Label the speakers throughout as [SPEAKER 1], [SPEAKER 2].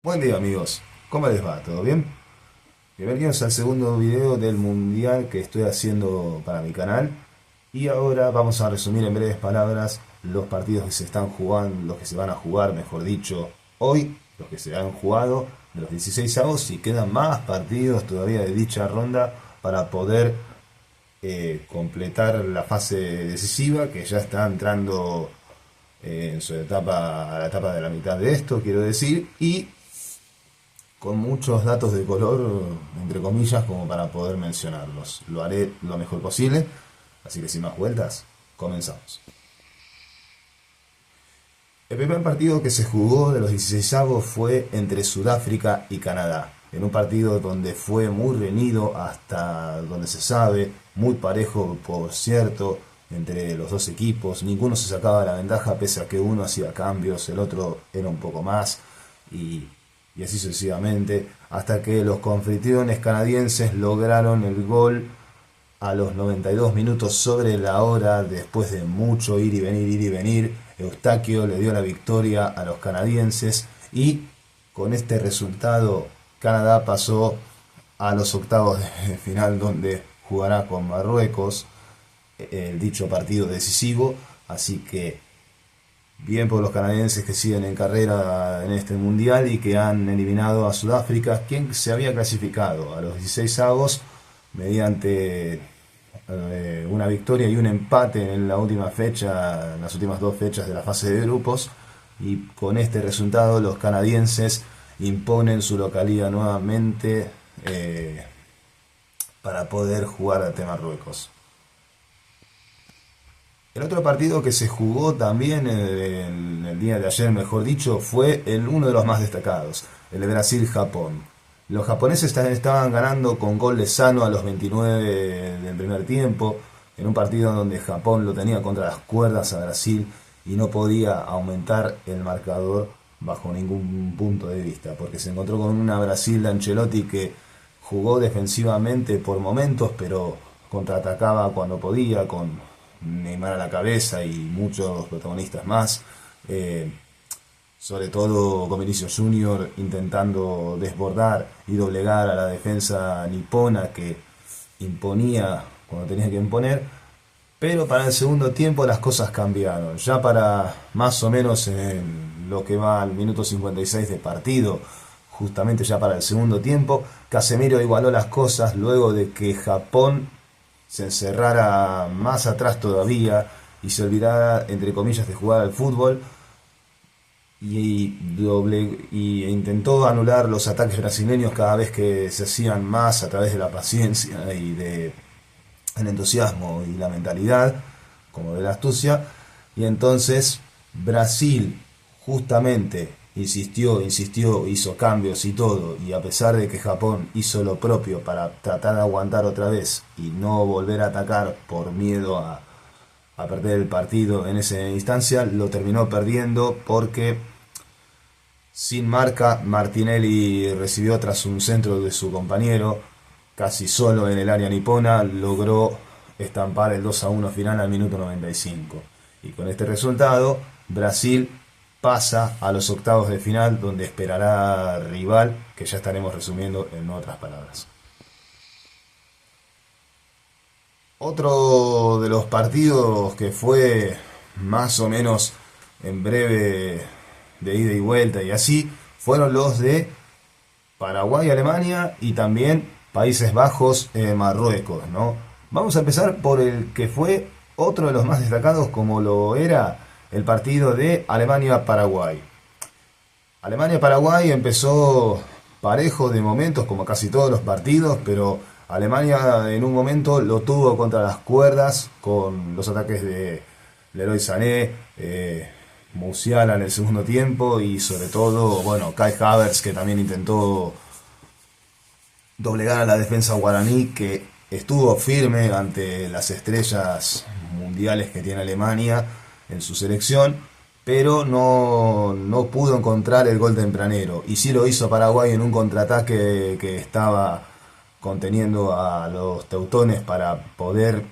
[SPEAKER 1] Buen día amigos, ¿cómo les va? ¿Todo bien? Bienvenidos al segundo video del mundial que estoy haciendo para mi canal y ahora vamos a resumir en breves palabras los partidos que se están jugando, los que se van a jugar, mejor dicho, hoy, los que se han jugado de los 16avos y quedan más partidos todavía de dicha ronda para poder completar la fase decisiva que ya está entrando en su etapa, a la etapa de la mitad de esto, quiero decir, y con muchos datos de color, entre comillas, como para poder mencionarlos. Lo haré lo mejor posible, así que sin más vueltas, comenzamos. El primer partido que se jugó de los 16avos fue entre Sudáfrica y Canadá, en un partido donde fue muy reñido hasta donde se sabe, muy parejo por cierto, entre los dos equipos, ninguno se sacaba la ventaja pese a que uno hacía cambios, el otro era un poco más, y y así sucesivamente, hasta que los anfitriones canadienses lograron el gol a los 92 minutos sobre la hora, después de mucho ir y venir, ir y venir. Eustaquio le dio la victoria a los canadienses y con este resultado Canadá pasó a los octavos de final donde jugará con Marruecos el dicho partido decisivo, así que bien por los canadienses que siguen en carrera en este mundial y que han eliminado a Sudáfrica, quien se había clasificado a los 16avos mediante una victoria y un empate en la última fecha, en las últimas dos fechas de la fase de grupos. Y con este resultado los canadienses imponen su localía nuevamente para poder jugar ante Marruecos. El otro partido que se jugó también el día de ayer, mejor dicho, fue uno de los más destacados, el de Brasil-Japón. Los japoneses estaban ganando con gol de Sano a los 29 del primer tiempo, en un partido donde Japón lo tenía contra las cuerdas a Brasil y no podía aumentar el marcador bajo ningún punto de vista, porque se encontró con una Brasil de Ancelotti que jugó defensivamente por momentos, pero contraatacaba cuando podía, con Neymar a la cabeza y muchos protagonistas más. Sobre todo con Vinicius Junior intentando desbordar y doblegar a la defensa nipona que imponía cuando tenía que imponer. Pero para el segundo tiempo las cosas cambiaron. Ya para más o menos en lo que va al minuto 56 de partido, justamente ya para el segundo tiempo, Casemiro igualó las cosas luego de que Japón se encerrara más atrás todavía y se olvidara, entre comillas, de jugar al fútbol y intentó anular los ataques brasileños cada vez que se hacían más a través de la paciencia y de el entusiasmo y la mentalidad, como de la astucia, y entonces Brasil justamente insistió, hizo cambios y todo, y a pesar de que Japón hizo lo propio para tratar de aguantar otra vez y no volver a atacar por miedo a perder el partido en esa instancia, lo terminó perdiendo porque sin marca Martinelli recibió tras un centro de su compañero, casi solo en el área nipona, logró estampar el 2-1 final al minuto 95. Y con este resultado, Brasil pasa a los octavos de final, donde esperará rival, que ya estaremos resumiendo en otras palabras. Otro de los partidos que fue más o menos en breve de ida y vuelta y así, fueron los de Paraguay, Alemania y también Países Bajos, Marruecos, ¿no? Vamos a empezar por el que fue otro de los más destacados, como lo era el partido de Alemania-Paraguay. Alemania-Paraguay empezó parejo de momentos, como casi todos los partidos, pero Alemania en un momento lo tuvo contra las cuerdas con los ataques de Leroy Sané, Musiala en el segundo tiempo y sobre todo, bueno, Kai Havertz que también intentó doblegar a la defensa guaraní que estuvo firme ante las estrellas mundiales que tiene Alemania en su selección, pero no pudo encontrar el gol tempranero. Y sí lo hizo Paraguay en un contraataque que estaba conteniendo a los teutones para poder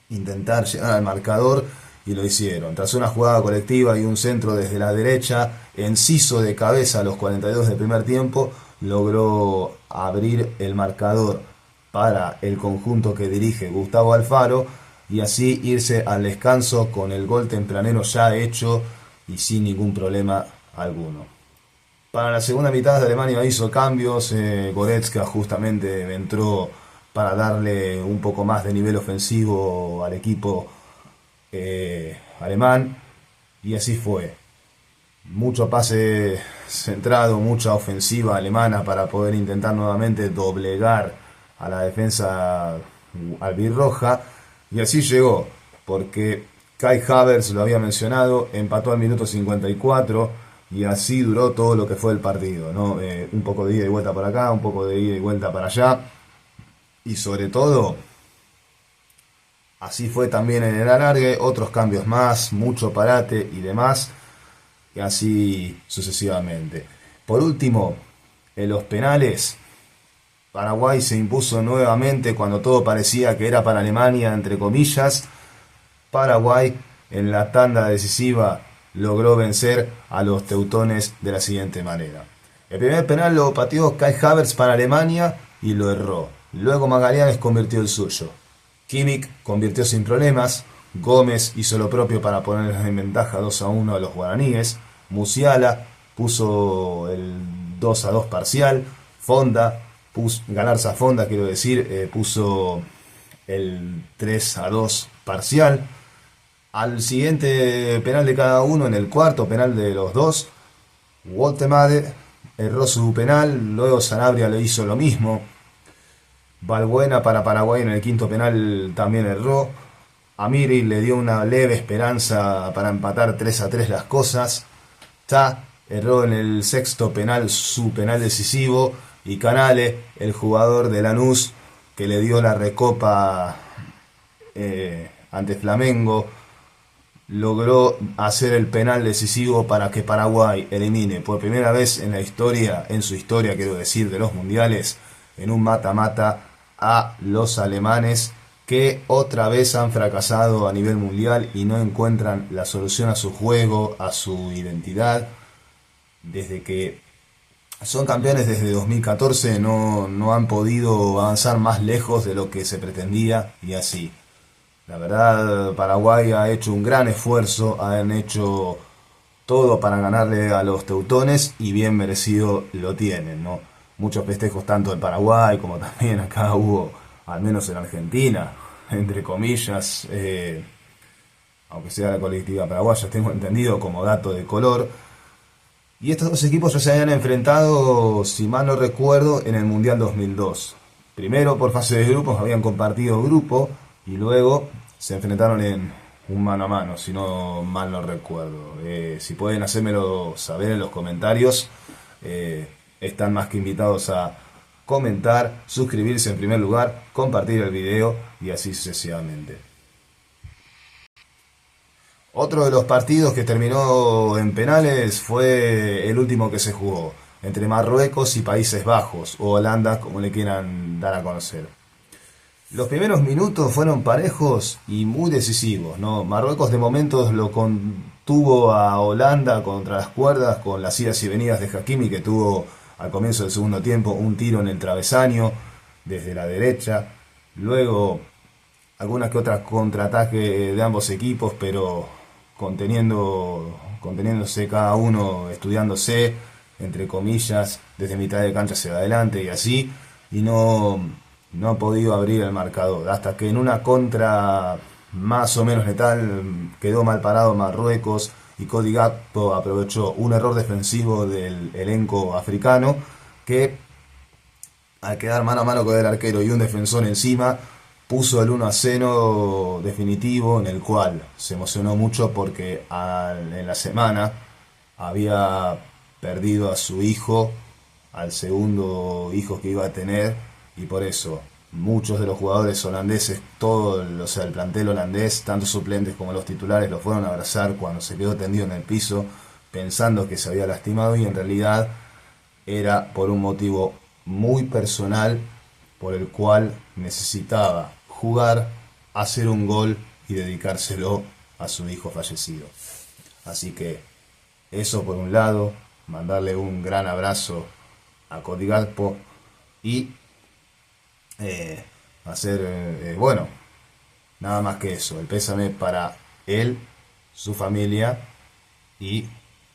[SPEAKER 1] intentar llegar al marcador y lo hicieron. Tras una jugada colectiva y un centro desde la derecha, Enciso de cabeza a los 42 del primer tiempo, logró abrir el marcador para el conjunto que dirige Gustavo Alfaro y así irse al descanso con el gol tempranero ya hecho y sin ningún problema alguno. Para la segunda mitad de Alemania hizo cambios, Goretzka justamente entró para darle un poco más de nivel ofensivo al equipo alemán y así fue. Mucho pase centrado, mucha ofensiva alemana para poder intentar nuevamente doblegar a la defensa albirroja y así llegó, porque Kai Havertz, lo había mencionado, empató al minuto 54 y así duró todo lo que fue el partido, ¿no? Un poco de ida y vuelta para acá, un poco de ida y vuelta para allá y sobre todo así fue también en el alargue, otros cambios más, mucho parate y demás y así sucesivamente. Por último, en los penales, Paraguay se impuso nuevamente cuando todo parecía que era para Alemania, entre comillas. Paraguay en la tanda decisiva logró vencer a los teutones de la siguiente manera. El primer penal lo pateó Kai Havertz para Alemania y lo erró. Luego Magallanes convirtió el suyo. Kimmich convirtió sin problemas. Gómez hizo lo propio para poner en ventaja 2-1 a los guaraníes. Musiala puso el 2-2 parcial. Galarza Fonda, quiero decir, puso el 3-2 parcial. Al siguiente penal de cada uno, en el cuarto penal de los dos, Woltemade erró su penal, luego Sanabria le hizo lo mismo. Balbuena para Paraguay en el quinto penal también erró. Amiri le dio una leve esperanza para empatar 3-3 las cosas. Ta erró en el sexto penal su penal decisivo. Y Canale, el jugador de Lanús, que le dio la recopa ante Flamengo, logró hacer el penal decisivo para que Paraguay elimine por primera vez en la historia, en su historia quiero decir, de los mundiales, en un mata-mata a los alemanes, que otra vez han fracasado a nivel mundial y no encuentran la solución a su juego, a su identidad. Desde que son campeones desde 2014 no han podido avanzar más lejos de lo que se pretendía y así. La verdad, Paraguay ha hecho un gran esfuerzo, han hecho todo para ganarle a los teutones y bien merecido lo tienen, ¿no? Muchos festejos tanto en Paraguay como también acá hubo, al menos en Argentina, entre comillas, aunque sea la colectiva paraguaya, tengo entendido como dato de color. Y estos dos equipos ya se habían enfrentado, si mal no recuerdo, en el Mundial 2002. Primero por fase de grupos, habían compartido grupo y luego se enfrentaron en un mano a mano, si no mal no recuerdo. Si pueden hacérmelo saber en los comentarios, están más que invitados a comentar, suscribirse en primer lugar, compartir el video y así sucesivamente. Otro de los partidos que terminó en penales fue el último que se jugó, entre Marruecos y Países Bajos, o Holanda, como le quieran dar a conocer. Los primeros minutos fueron parejos y muy decisivos, ¿no? Marruecos de momentos lo contuvo a Holanda contra las cuerdas con las idas y venidas de Hakimi, que tuvo al comienzo del segundo tiempo un tiro en el travesaño desde la derecha. Luego algunas que otras contraataques de ambos equipos, pero conteniéndose cada uno, estudiándose, entre comillas, desde mitad de cancha hacia adelante y así, y no ha podido abrir el marcador, hasta que en una contra más o menos letal quedó mal parado Marruecos y Cody Gakpo aprovechó un error defensivo del elenco africano que, al quedar mano a mano con el arquero y un defensor encima, puso el 1-0 definitivo, en el cual se emocionó mucho porque en la semana había perdido a su hijo, al segundo hijo que iba a tener, y por eso muchos de los jugadores holandeses, o sea, el plantel holandés, tanto suplentes como los titulares, lo fueron a abrazar cuando se quedó tendido en el piso, pensando que se había lastimado, y en realidad era por un motivo muy personal, por el cual necesitaba jugar, hacer un gol y dedicárselo a su hijo fallecido. Así que eso por un lado, mandarle un gran abrazo a Cody Gakpo y hacer, bueno, nada más que eso, el pésame para él, su familia, y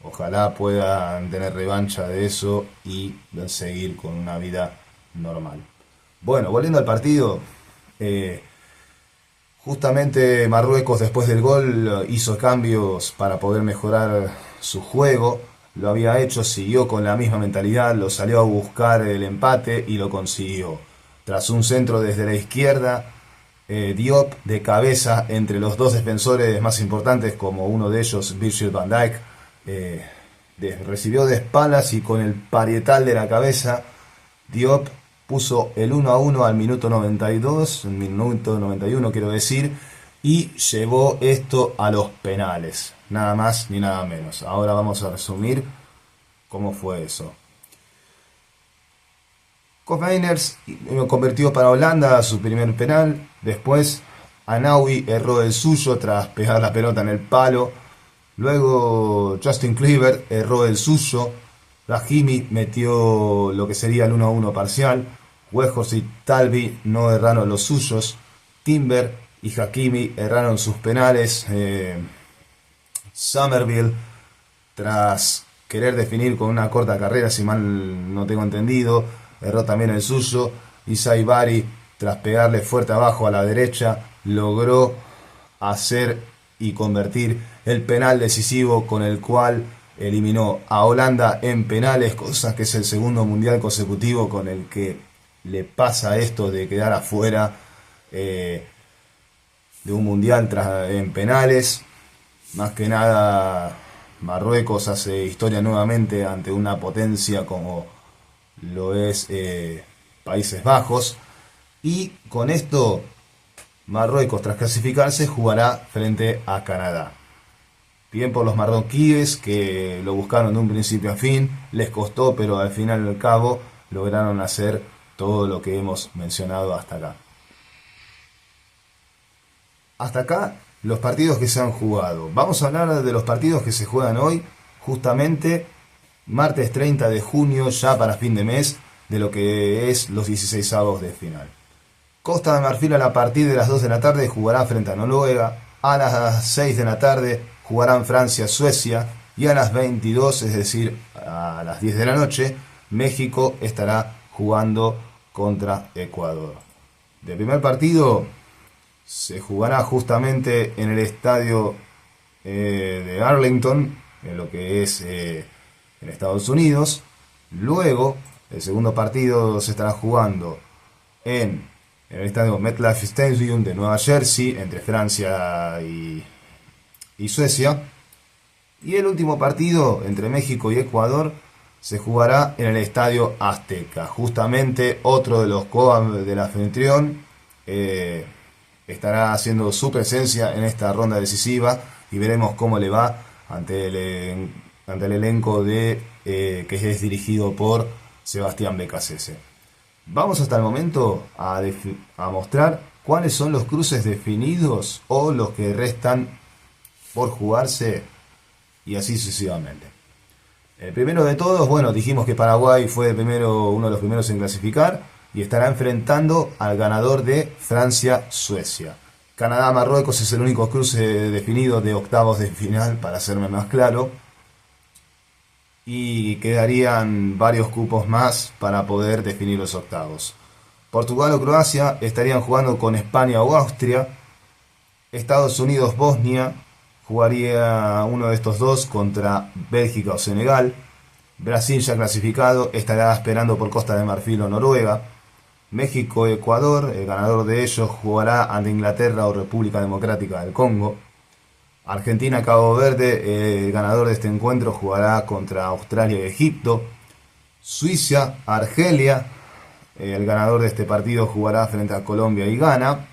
[SPEAKER 1] ojalá puedan tener revancha de eso y seguir con una vida normal. Bueno, volviendo al partido, justamente Marruecos después del gol hizo cambios para poder mejorar su juego. Lo había hecho, siguió con la misma mentalidad, lo salió a buscar el empate y lo consiguió. Tras un centro desde la izquierda, Diop de cabeza entre los dos defensores más importantes, como uno de ellos, Virgil van Dijk, recibió de espaldas y con el parietal de la cabeza, Diop puso el 1-1 al minuto 92, minuto 91 quiero decir, y llevó esto a los penales, nada más ni nada menos. Ahora vamos a resumir cómo fue eso. Koopmeiners convirtió para Holanda su primer penal. Después Anawi erró el suyo tras pegar la pelota en el palo. Luego Justin Kluivert erró el suyo. Brahimi metió lo que sería el 1-1 parcial. Weghorst y Talbi no erraron los suyos. Timber y Hakimi erraron sus penales. Somerville, tras querer definir con una corta carrera, si mal no tengo entendido, erró también el suyo. Y Saibari, tras pegarle fuerte abajo a la derecha, logró hacer y convertir el penal decisivo con el cual eliminó a Holanda en penales, cosa que es el segundo mundial consecutivo con el que le pasa esto de quedar afuera de un mundial en penales. Más que nada, Marruecos hace historia nuevamente ante una potencia como lo es Países Bajos, y con esto Marruecos, tras clasificarse, jugará frente a Canadá. Bien por los marroquíes, que lo buscaron de un principio a fin, les costó, pero al final y al cabo lograron hacer todo lo que hemos mencionado hasta acá. Hasta acá los partidos que se han jugado. Vamos a hablar de los partidos que se juegan hoy, justamente martes 30 de junio, ya para fin de mes, de lo que es los 16avos de final. Costa de Marfil a partir de las 2 de la tarde jugará frente a Noruega. A las 6 de la tarde jugarán Francia-Suecia. Y a las 22, es decir, a las 10 de la noche, México estará jugando contra Ecuador. El primer partido se jugará justamente en el estadio de Arlington, en lo que es en Estados Unidos. Luego, el segundo partido se estará jugando en el estadio MetLife Stadium de Nueva Jersey, entre Francia y Suecia. Y el último partido entre México y Ecuador se jugará en el estadio Azteca. Justamente otro de los coas del anfitrión estará haciendo su presencia en esta ronda decisiva y veremos cómo le va ante el elenco que es dirigido por Sebastián Becasese. Vamos hasta el momento a mostrar cuáles son los cruces definidos o los que restan por jugarse y así sucesivamente. El primero de todos, bueno, dijimos que Paraguay fue uno de los primeros en clasificar y estará enfrentando al ganador de Francia-Suecia. Canadá-Marruecos es el único cruce definido de octavos de final, para hacerme más claro. Y quedarían varios cupos más para poder definir los octavos. Portugal o Croacia estarían jugando con España o Austria. Estados Unidos-Bosnia jugaría uno de estos dos contra Bélgica o Senegal. Brasil, ya clasificado, estará esperando por Costa de Marfil o Noruega. México-Ecuador, el ganador de ellos jugará ante Inglaterra o República Democrática del Congo. Argentina-Cabo Verde, el ganador de este encuentro jugará contra Australia y Egipto. Suiza-Argelia, el ganador de este partido jugará frente a Colombia y Ghana.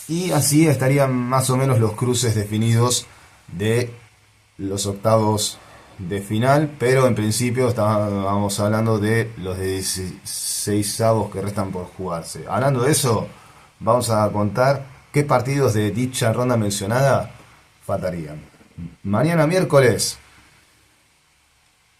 [SPEAKER 1] Y así estarían más o menos los cruces definidos de los octavos de final, pero en principio estábamos hablando de los 16avos que restan por jugarse. Hablando de eso, vamos a contar ¿Qué partidos de dicha ronda mencionada faltarían? Mañana miércoles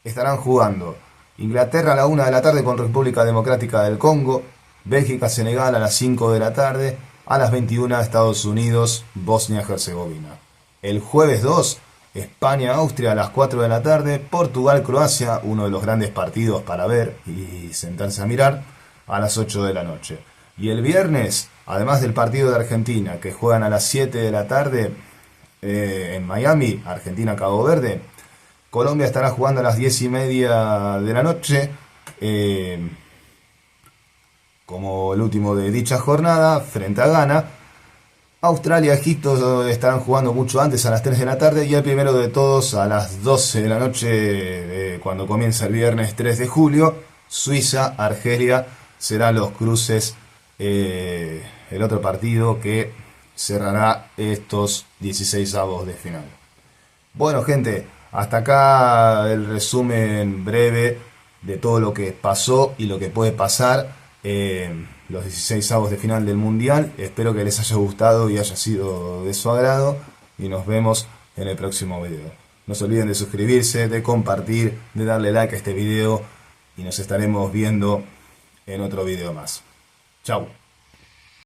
[SPEAKER 1] estarán jugando Inglaterra a la 1 de la tarde con República Democrática del Congo, Bélgica-Senegal a las 5 de la tarde, a las 21 Estados Unidos, Bosnia-Herzegovina. El jueves 2, España-Austria a las 4 de la tarde, Portugal-Croacia, uno de los grandes partidos para ver y sentarse a mirar, a las 8 de la noche. Y el viernes, además del partido de Argentina, que juegan a las 7 de la tarde en Miami, Argentina-Cabo Verde, Colombia estará jugando a las 10:30 de la noche, como el último de dicha jornada, frente a Ghana. Australia y Egipto estarán jugando mucho antes, a las 3 de la tarde, y el primero de todos a las 12 de la noche, cuando comienza el viernes 3 de julio, Suiza, Argelia, serán los cruces, el otro partido que cerrará estos 16avos de final. Bueno, gente, hasta acá el resumen breve de todo lo que pasó y lo que puede pasar los 16avos de final del Mundial. Espero que les haya gustado y haya sido de su agrado, y nos vemos en el próximo video. No se olviden de suscribirse, de compartir, de darle like a este video, y nos estaremos viendo en otro video más. Chau.